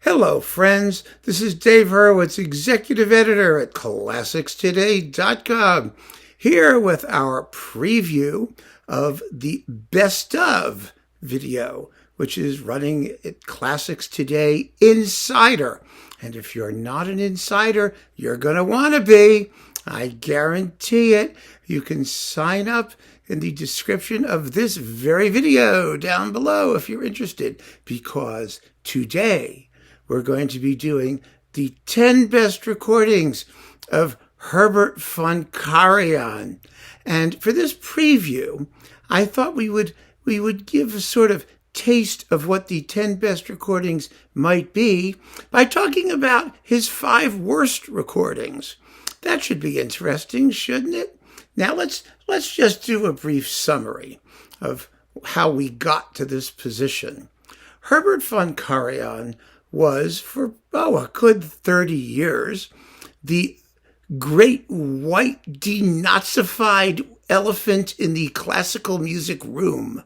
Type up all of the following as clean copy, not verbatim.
Hello, friends. This is Dave Hurwitz, Executive Editor at ClassicsToday.com, here with our preview of the Best Of video, which is running at Classics Today Insider. And if you're not an insider, you're going to want to be. I guarantee it. You can sign up in the description of this very video down below if you're interested, because today we're going to be doing the 10 best recordings of Herbert von Karajan. And for this preview, I thought we would give a sort of taste of what the 10 best recordings might be by talking about his 5 worst recordings. That should be interesting, shouldn't it? Now let's just do a brief summary of how we got to this position. Herbert von Karajan was, for a good 30 years, the great white denazified elephant in the classical music room.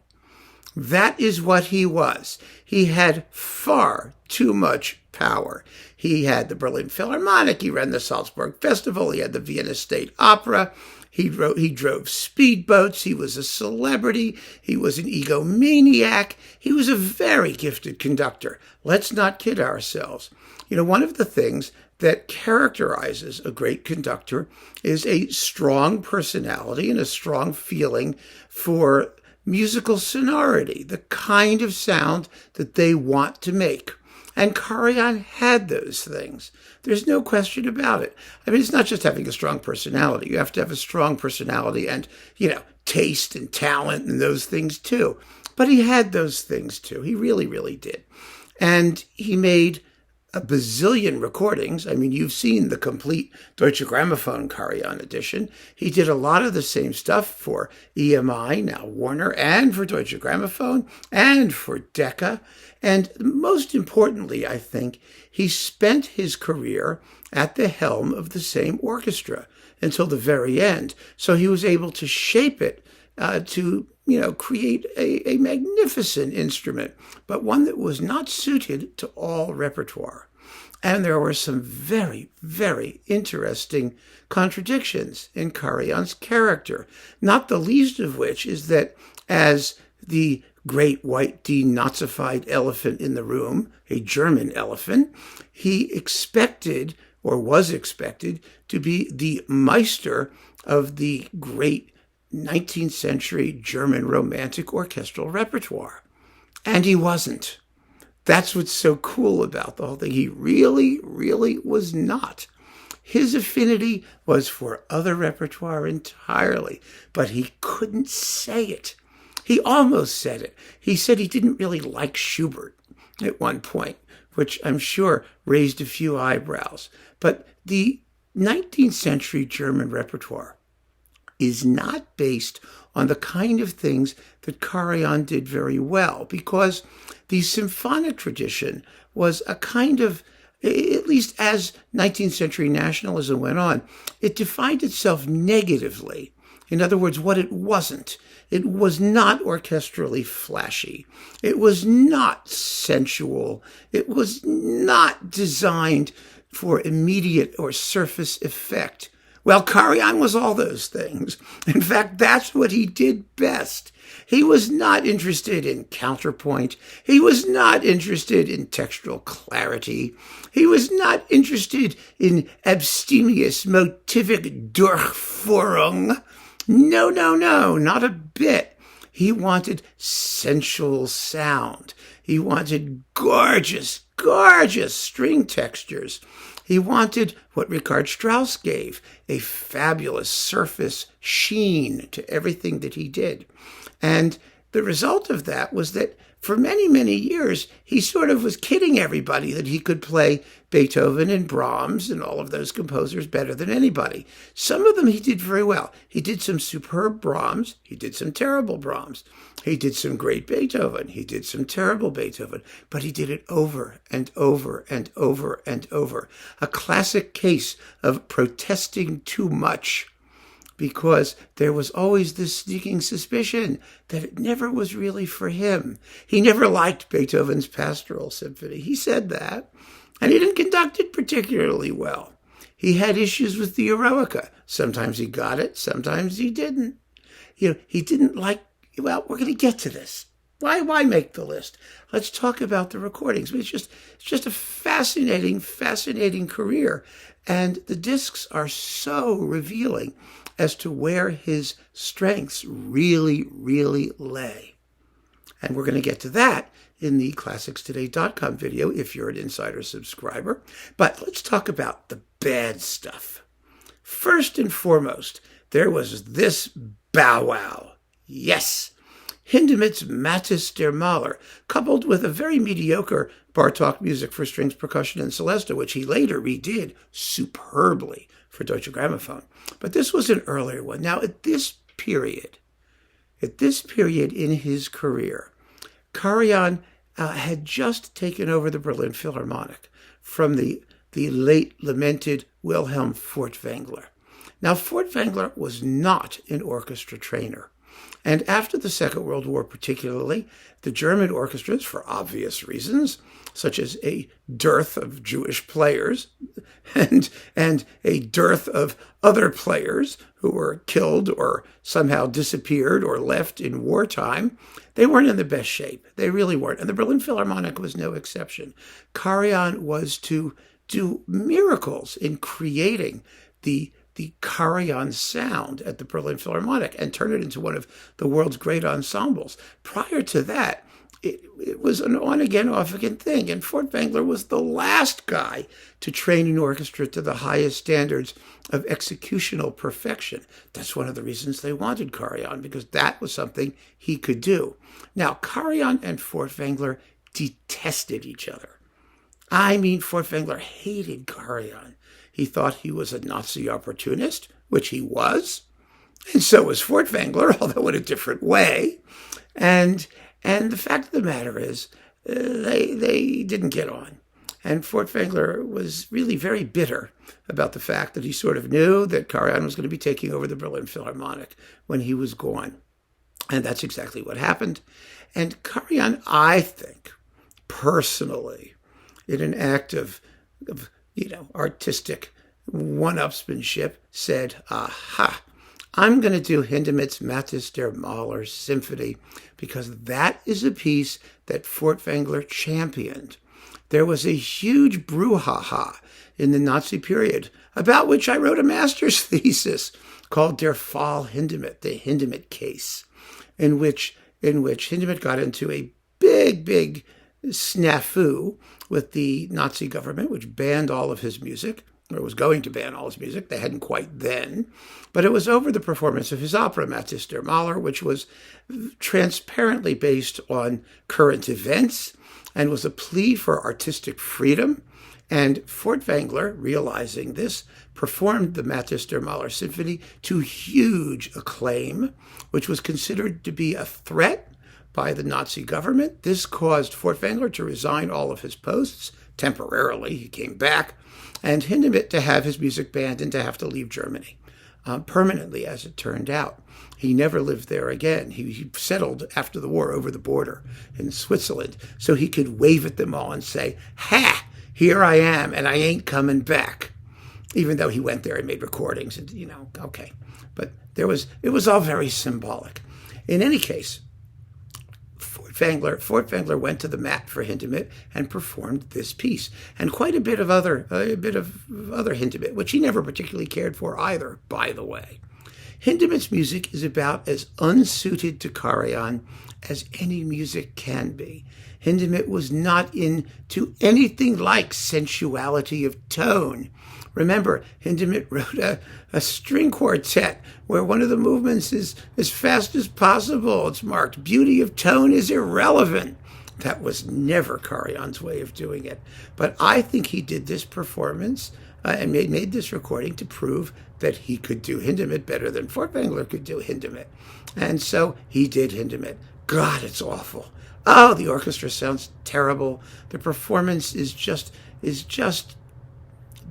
That is what he was. He had far too much power. He had the Berlin Philharmonic, he ran the Salzburg Festival, he had the Vienna State Opera, he drove speedboats, he was a celebrity, he was an egomaniac, he was a very gifted conductor. Let's not kid ourselves. You know, one of the things that characterizes a great conductor is a strong personality and a strong feeling for musical sonority, the kind of sound that they want to make. And Karajan had those things. There's no question about it. I mean, it's not just having a strong personality. You have to have a strong personality and, taste and talent and those things too. But he had those things too. He really, really did. And he made a bazillion recordings. I mean, you've seen the complete Deutsche Grammophon Karajan edition. He did a lot of the same stuff for EMI, now Warner, and for Deutsche Grammophon, and for Decca. And most importantly, I think, he spent his career at the helm of the same orchestra until the very end. So he was able to shape it to create a magnificent instrument, but one that was not suited to all repertoire. And there were some very, very interesting contradictions in Karajan's character, not the least of which is that as the great white denazified elephant in the room, a German elephant, he expected, or was expected, to be the Meister of the great 19th century German romantic orchestral repertoire. And he wasn't. That's what's so cool about the whole thing. He really, really was not. His affinity was for other repertoire entirely, but he couldn't say it. He almost said it. He said he didn't really like Schubert at one point, which I'm sure raised a few eyebrows. But the 19th century German repertoire is not based on the kind of things that Karajan did very well, because the symphonic tradition was a kind of, at least as 19th century nationalism went on, it defined itself negatively. In other words, what it wasn't. It was not orchestrally flashy. It was not sensual. It was not designed for immediate or surface effect. Well, Karajan was all those things. In fact, that's what he did best. He was not interested in counterpoint. He was not interested in textural clarity. He was not interested in abstemious motivic Durchführung. No, not a bit. He wanted sensual sound. He wanted gorgeous, gorgeous string textures. He wanted what Richard Strauss gave, a fabulous surface sheen to everything that he did. And the result of that was that for many, many years, he sort of was kidding everybody that he could play Beethoven and Brahms and all of those composers better than anybody. Some of them he did very well. He did some superb Brahms. He did some terrible Brahms. He did some great Beethoven. He did some terrible Beethoven. But he did it over and over and over and over. A classic case of protesting too much because there was always this sneaking suspicion that it never was really for him. He never liked Beethoven's Pastoral Symphony. He said that, and he didn't conduct it particularly well. He had issues with the Eroica. Sometimes he got it, sometimes he didn't. He didn't like, well, we're going to get to this. Why make the list? Let's talk about the recordings. It's just a fascinating career. And the discs are so revealing as to where his strengths really, really lay. And we're going to get to that in the ClassicsToday.com video if you're an insider subscriber. But let's talk about the bad stuff. First and foremost, there was this bow wow. Yes, Hindemith's Matis der Maler, coupled with a very mediocre Bartók music for strings, percussion, and celesta, which he later redid superbly for Deutsche Grammophon. But this was an earlier one. Now, at this period in his career, Karajan had just taken over the Berlin Philharmonic from the late lamented Wilhelm Furtwängler. Now, Furtwängler was not an orchestra trainer. And after the Second World War particularly, the German orchestras, for obvious reasons, such as a dearth of Jewish players and a dearth of other players who were killed or somehow disappeared or left in wartime, they weren't in the best shape. They really weren't. And the Berlin Philharmonic was no exception. Karajan was to do miracles in creating the Karajan sound at the Berlin Philharmonic and turn it into one of the world's great ensembles. Prior to that, it was an on-again, off-again thing. And Furtwängler was the last guy to train an orchestra to the highest standards of executional perfection. That's one of the reasons they wanted Karajan, because that was something he could do. Now, Karajan and Furtwängler detested each other. I mean, Furtwängler hated Karajan. He thought he was a Nazi opportunist, which he was, and so was Furtwängler, although in a different way. And the fact of the matter is, they didn't get on. And Furtwängler was really very bitter about the fact that he sort of knew that Karajan was going to be taking over the Berlin Philharmonic when he was gone. And that's exactly what happened. And Karajan, I think, personally, in an act of artistic one-upsmanship, said, aha, I'm going to do Hindemith's Matis der Maler Symphony because that is a piece that Furtwängler championed. There was a huge brouhaha in the Nazi period about which I wrote a master's thesis called Der Fall Hindemith, the Hindemith case, in which Hindemith got into a big snafu with the Nazi government, which banned all of his music, or was going to ban all his music. They hadn't quite then. But it was over the performance of his opera, Matis der Maler, which was transparently based on current events and was a plea for artistic freedom. And Furtwängler, realizing this, performed the Matis der Maler Symphony to huge acclaim, which was considered to be a threat by the Nazi government. This caused Furtwängler to resign all of his posts temporarily. He came back, and Hindemith to have his music banned and to have to leave Germany permanently, as it turned out. He never lived there again. He settled after the war over the border in Switzerland so he could wave at them all and say, ha, here I am, and I ain't coming back. Even though he went there and made recordings, and okay. But it was all very symbolic. In any case, Furtwängler went to the mat for Hindemith and performed this piece, and quite a bit of other Hindemith, which he never particularly cared for either, by the way. Hindemith's music is about as unsuited to Karajan as any music can be. Hindemith was not into anything like sensuality of tone. Remember, Hindemith wrote a string quartet where one of the movements is as fast as possible. It's marked, beauty of tone is irrelevant. That was never Karajan's way of doing it. But I think he did this performance and made this recording to prove that he could do Hindemith better than Furtwängler could do Hindemith. And so he did Hindemith. God, it's awful. Oh, the orchestra sounds terrible. The performance is just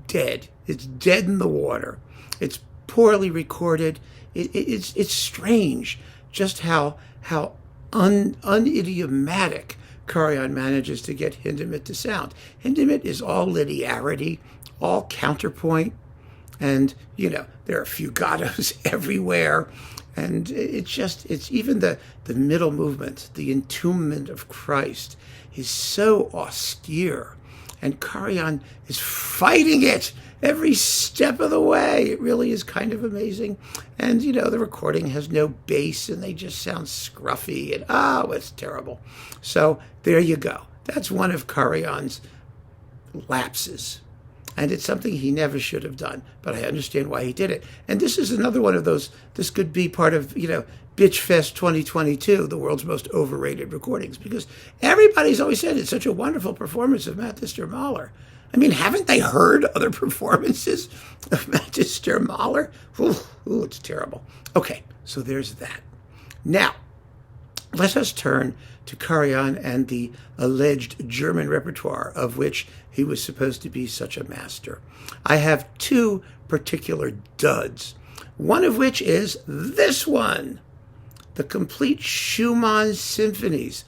dead. It's dead in the water. It's poorly recorded. It's strange just how unidiomatic Karajan manages to get Hindemith to sound. Hindemith is all linearity, all counterpoint, and there are fugatos everywhere, and it's even the middle movement, the entombment of Christ, is so austere, and Karajan is fighting it every step of the way. It really is kind of amazing. And the recording has no bass, and they just sound scruffy, and it's terrible. So there you go. That's one of Karajan's lapses. And it's something he never should have done, but I understand why he did it. And this is another one of those, this could be part of, Bitch Fest 2022, the world's most overrated recordings, because everybody's always said it's such a wonderful performance of Magister Mahler. I mean, haven't they heard other performances of Magister Mahler? Ooh, it's terrible. Okay, so there's that. Now, let us turn to Karajan and the alleged German repertoire of which he was supposed to be such a master. I have two particular duds, one of which is this one, the complete Schumann symphonies.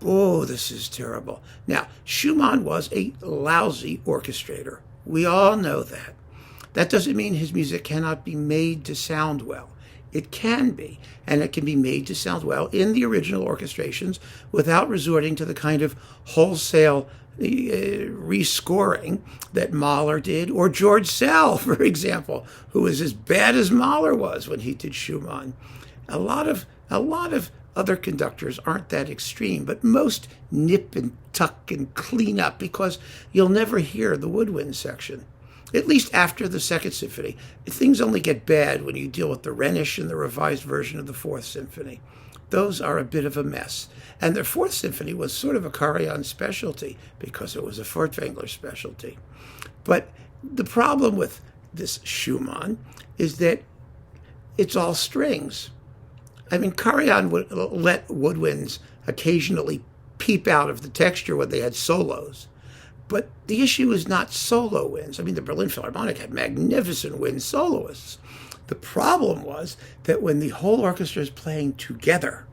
Oh, this is terrible. Now, Schumann was a lousy orchestrator. We all know that. That doesn't mean his music cannot be made to sound well. It can be, and it can be made to sound well in the original orchestrations without resorting to the kind of wholesale rescoring that Mahler did, or George Sell, for example, who was as bad as Mahler was when he did Schumann. A lot of other conductors aren't that extreme, but most nip and tuck and clean up, because you'll never hear the woodwind section. At least after the Second Symphony. Things only get bad when you deal with the Rhenish and the revised version of the Fourth Symphony. Those are a bit of a mess. And the Fourth Symphony was sort of a Karajan specialty, because it was a Furtwängler specialty. But the problem with this Schumann is that it's all strings. I mean, Karajan would let woodwinds occasionally peep out of the texture when they had solos. But the issue is not solo winds. I mean, the Berlin Philharmonic had magnificent wind soloists. The problem was that when the whole orchestra is playing together,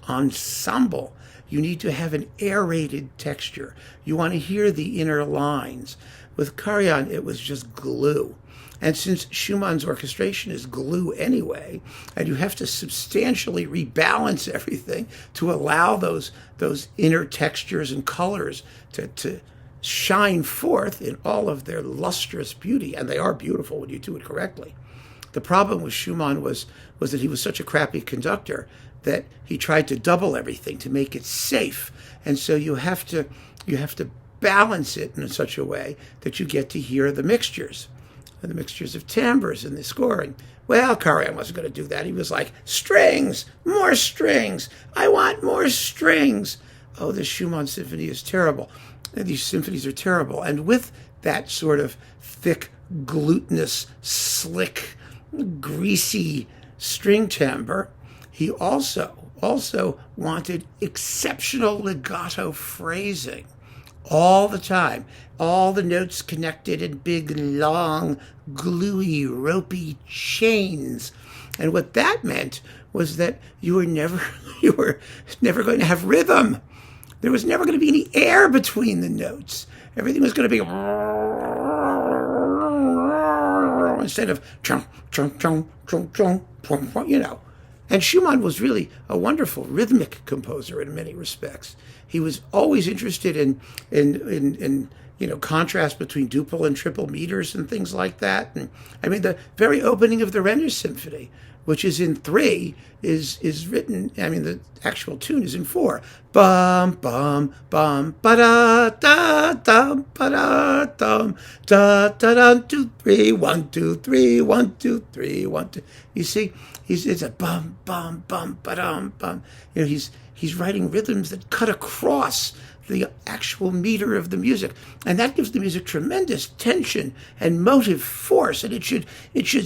ensemble, you need to have an aerated texture. You want to hear the inner lines. With Karajan, it was just glue. And since Schumann's orchestration is glue anyway, and you have to substantially rebalance everything to allow those inner textures and colors to shine forth in all of their lustrous beauty, and they are beautiful when you do it correctly. The problem with Schumann was that he was such a crappy conductor that he tried to double everything to make it safe, and so you have to balance it in such a way that you get to hear the mixtures of timbres in the scoring. Well, Karajan wasn't going to do that. He was like, strings, more strings. I want more strings. Oh, this Schumann symphony is terrible. These symphonies are terrible. And with that sort of thick, glutinous, slick, greasy string timbre, he also wanted exceptional legato phrasing all the time. All the notes connected in big, long, gluey, ropey chains. And what that meant was that you were never going to have rhythm. There was never going to be any air between the notes. Everything was going to be instead of chung, chung, chung, chung, chung, And Schumann was really a wonderful rhythmic composer in many respects. He was always interested in contrast between duple and triple meters and things like that. And I mean, the very opening of the Renner Symphony, which is in 3, is written, I mean, the actual tune is in 4. Bum, bum, bum, ba-da, da, dum, ba-da, dum, da, da, da, 2, 3, 1, 2, 3, 1, 2, 3, 1, 2. You see, it's a bum, bum, bum, ba-dum, bum. He's writing rhythms that cut across the actual meter of the music, and that gives the music tremendous tension and motive force, and it should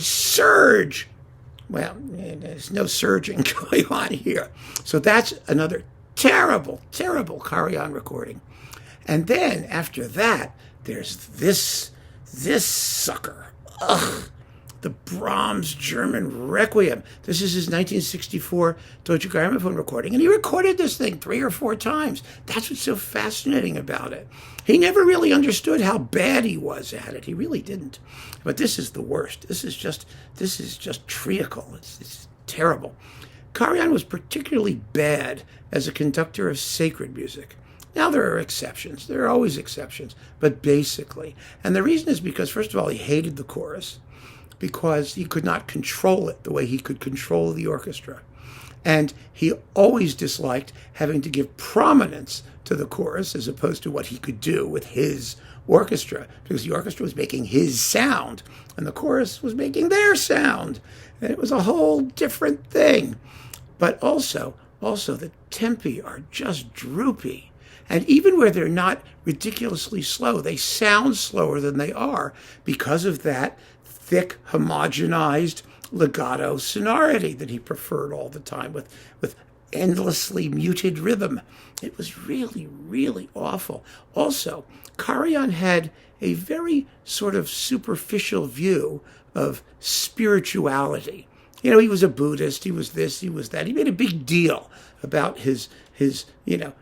surge. Well, there's no surging going on here. So that's another terrible, terrible Karajan recording. And then after that, there's this sucker. Ugh. the Brahms German Requiem. This is his 1964 Deutsche Grammophon recording, and he recorded this thing 3 or 4 times. That's what's so fascinating about it. He never really understood how bad he was at it. He really didn't. But this is the worst. This is just treacle. It's terrible. Karajan was particularly bad as a conductor of sacred music. Now, there are exceptions. There are always exceptions, but basically. And the reason is because, first of all, he hated the chorus because he could not control it the way he could control the orchestra. And he always disliked having to give prominence to the chorus as opposed to what he could do with his orchestra, because the orchestra was making his sound and the chorus was making their sound. And it was a whole different thing. But also the tempi are just droopy. And even where they're not ridiculously slow, they sound slower than they are because of that thick, homogenized legato sonority that he preferred all the time with endlessly muted rhythm. It was really, really awful. Also, Karajan had a very sort of superficial view of spirituality. You know, he was a Buddhist, he was this, he was that. He made a big deal about his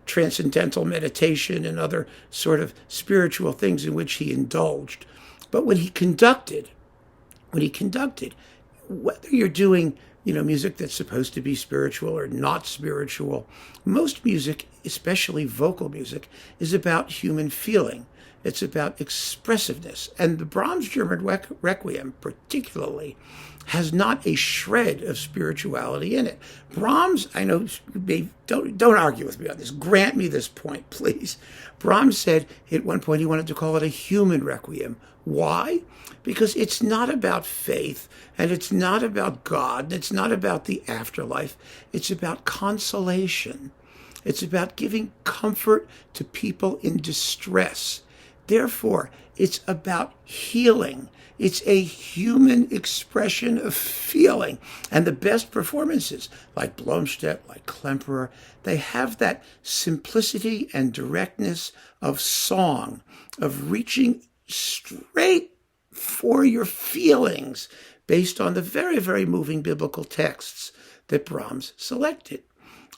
transcendental meditation and other sort of spiritual things in which he indulged. But when he conducted, whether you're doing, music that's supposed to be spiritual or not spiritual, most music, especially vocal music, is about human feeling. It's about expressiveness. And the Brahms German Requiem, particularly, has not a shred of spirituality in it. Brahms, I know, don't argue with me on this. Grant me this point, please. Brahms said at one point he wanted to call it a human requiem. Why? Because it's not about faith, and it's not about God, and it's not about the afterlife. It's about consolation. It's about giving comfort to people in distress. Therefore, it's about healing. It's a human expression of feeling. And the best performances, like Blomstedt, like Klemperer, they have that simplicity and directness of song, of reaching straight for your feelings based on the very, very moving biblical texts that Brahms selected.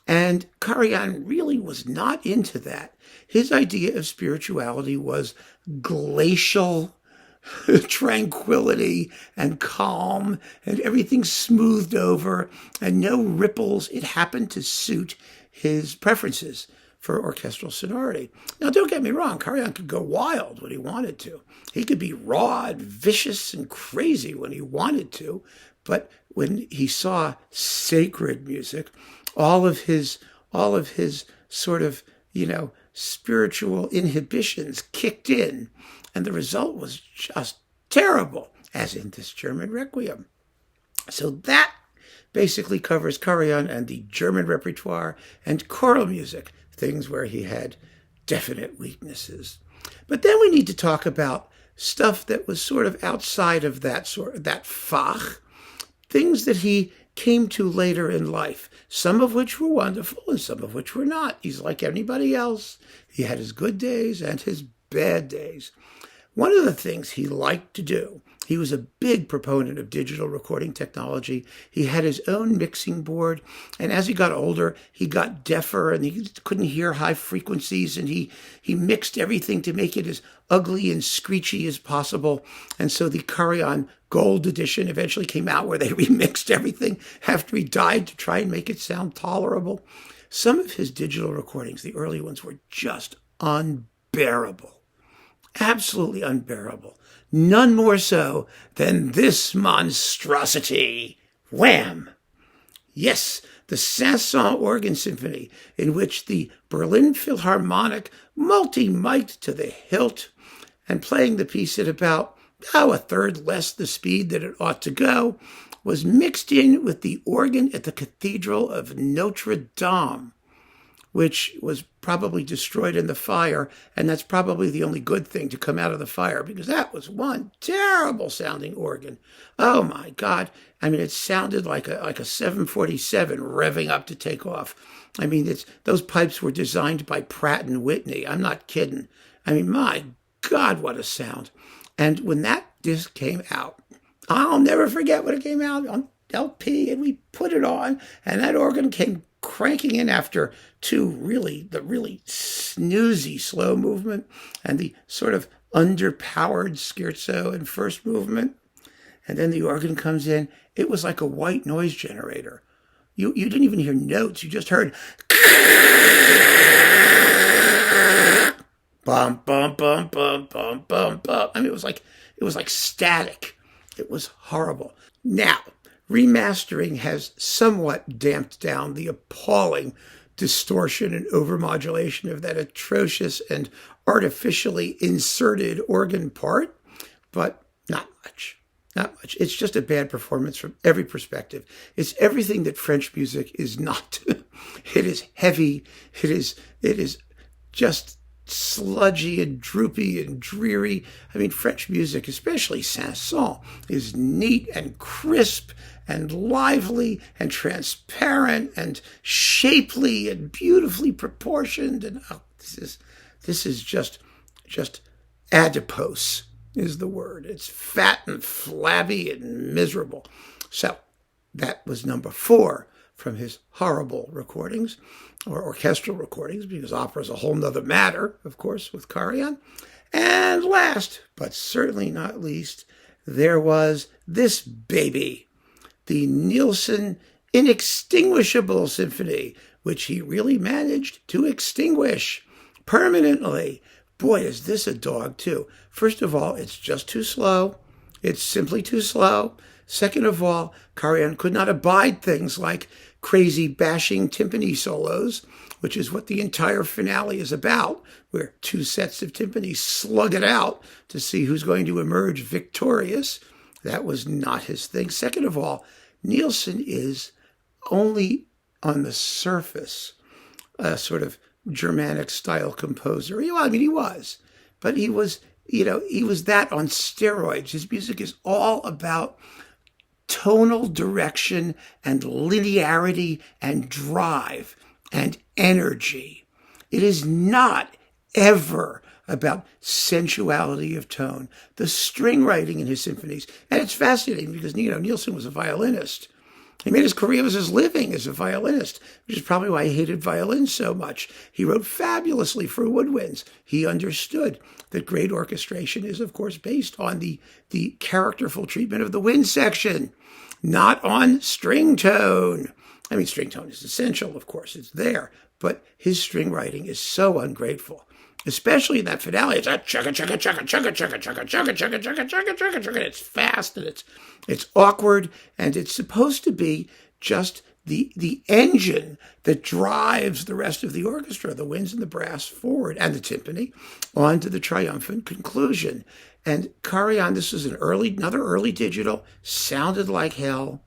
And Karajan really was not into that. His idea of spirituality was glacial tranquility and calm and everything smoothed over and no ripples. It happened to suit his preferences for orchestral sonority. Now, don't get me wrong, Karajan could go wild when he wanted to. He could be raw and vicious and crazy when he wanted to, but when he saw sacred music, all of his sort of, spiritual inhibitions kicked in, and the result was just terrible, as in this German Requiem. So that basically covers Karajan and the German repertoire and choral music, things where he had definite weaknesses. But then we need to talk about stuff that was sort of outside of that Fach, things that he came to later in life, some of which were wonderful and some of which were not. He's like anybody else. He had his good days and his bad days. One of the things he liked to do, he was a big proponent of digital recording technology. He had his own mixing board, and as he got older, he got deafer and he couldn't hear high frequencies, and he mixed everything to make it as ugly and screechy as possible. And so the Karajan Gold Edition eventually came out where they remixed everything after he died to try and make it sound tolerable. Some of his digital recordings, the early ones, were just unbearable. Absolutely unbearable. None more so than this monstrosity. Wham! Yes, the Saint-Saëns Organ Symphony, in which the Berlin Philharmonic multi-mic'd to the hilt and playing the piece at about a third less the speed that it ought to go, was mixed in with the organ at the Cathedral of Notre Dame, which was probably destroyed in the fire, and that's probably the only good thing to come out of the fire, because that was one terrible sounding organ. Oh my God. I mean, it sounded like a 747 revving up to take off. I mean, those pipes were designed by Pratt and Whitney. I'm not kidding. I mean, my God, what a sound. And when that disc came out, I'll never forget when it came out on LP, and we put it on, and that organ came cranking in after the really snoozy slow movement and the sort of underpowered scherzo and first movement. And then the organ comes in. It was like a white noise generator. You didn't even hear notes. You just heard bum, bum, bum, bum, bum, bum, bum. I mean, it was like static. It was horrible. Now, remastering has somewhat damped down the appalling distortion and overmodulation of that atrocious and artificially inserted organ part, but not much. Not much. It's just a bad performance from every perspective. It's everything that French music is not. It is heavy. It is just sludgy and droopy and dreary. I mean, French music, especially Saint-Saëns, is neat and crisp and lively and transparent and shapely and beautifully proportioned. And this is just adipose is the word. It's fat and flabby and miserable. So that was number 4 from his horrible recordings, or orchestral recordings, because opera is a whole nother matter, of course, with Karajan. And last, but certainly not least, there was this baby, the Nielsen Inextinguishable Symphony, which he really managed to extinguish permanently. Boy, is this a dog, too. First of all, it's just too slow. It's simply too slow. Second of all, Karajan could not abide things like crazy bashing timpani solos, which is what the entire finale is about, where 2 sets of timpani slug it out to see who's going to emerge victorious. That was not his thing. Second of all, Nielsen is only on the surface a sort of Germanic style composer. He was, but he was that on steroids. His music is all about tonal direction and linearity and drive and energy. It is not ever about sensuality of tone. The string writing in his symphonies, and it's fascinating because Nielsen was a violinist. He made his career as his living as a violinist, which is probably why he hated violins so much. He wrote fabulously for woodwinds. He understood that great orchestration is, of course, based on the characterful treatment of the wind section, not on string tone. I mean, string tone is essential, of course, it's there, but his string writing is so ungrateful, especially in that finale. It's a chugga chugga chugga chugga chugga chugga chugga chugga chugga chugga chugga chugga. It's fast and it's awkward, and it's supposed to be just the engine that drives the rest of the orchestra, the winds and the brass forward, and the timpani, on to the triumphant conclusion. And Karajan, this was another early digital, sounded like hell.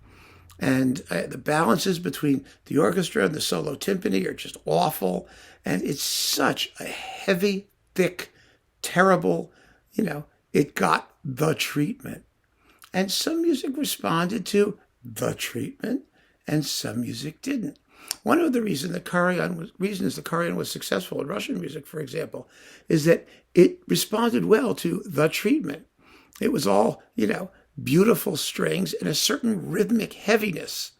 And the balances between the orchestra and the solo timpani are just awful. And it's such a heavy, thick, terrible, it got the treatment. And some music responded to the treatment, and some music didn't. One of the reasons that Karajan was successful in Russian music, for example, is that it responded well to the treatment. It was all, beautiful strings and a certain rhythmic heaviness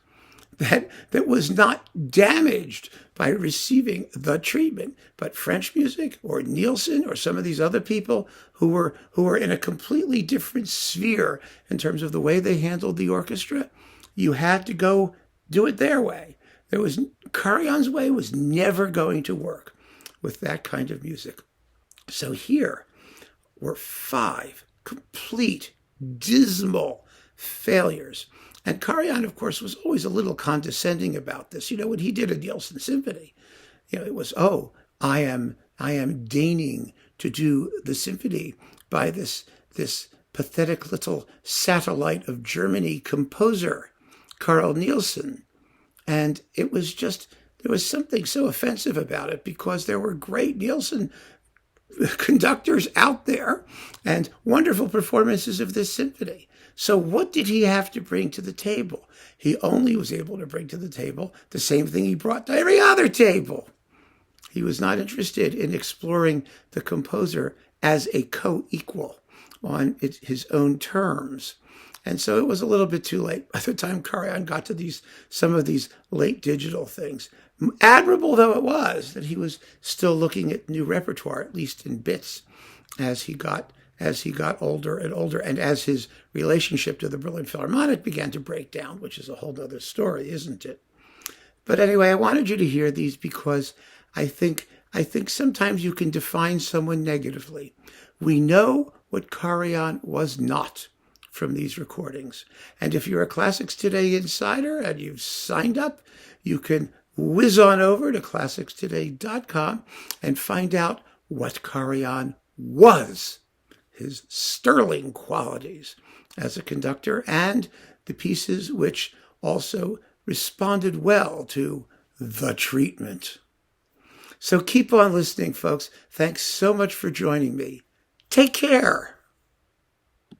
that was not damaged by receiving the treatment. But French music, or Nielsen, or some of these other people who were in a completely different sphere in terms of the way they handled the orchestra, you had to go do it their way. Karajan's way was never going to work with that kind of music. So here were 5 complete, dismal failures. And Karajan, of course, was always a little condescending about this. When he did a Nielsen symphony, it was, I am deigning to do the symphony by this pathetic little satellite of Germany composer, Carl Nielsen. And it was there was something so offensive about it, because there were great Nielsen conductors out there and wonderful performances of this symphony. So what did he have to bring to the table? He only was able to bring to the table the same thing he brought to every other table. He was not interested in exploring the composer as a co-equal on his own terms. And so it was a little bit too late by the time Karajan got to some of these late digital things. Admirable though it was that he was still looking at new repertoire, at least in bits, as he got older and older, and as his relationship to the Berlin Philharmonic began to break down, which is a whole other story, isn't it? But anyway, I wanted you to hear these because I think sometimes you can define someone negatively. We know what Karajan was not from these recordings. And if you're a Classics Today insider and you've signed up, you can whiz on over to classicstoday.com and find out what Karajan was, his sterling qualities as a conductor, and the pieces which also responded well to the treatment. So keep on listening, folks. Thanks so much for joining me. Take care.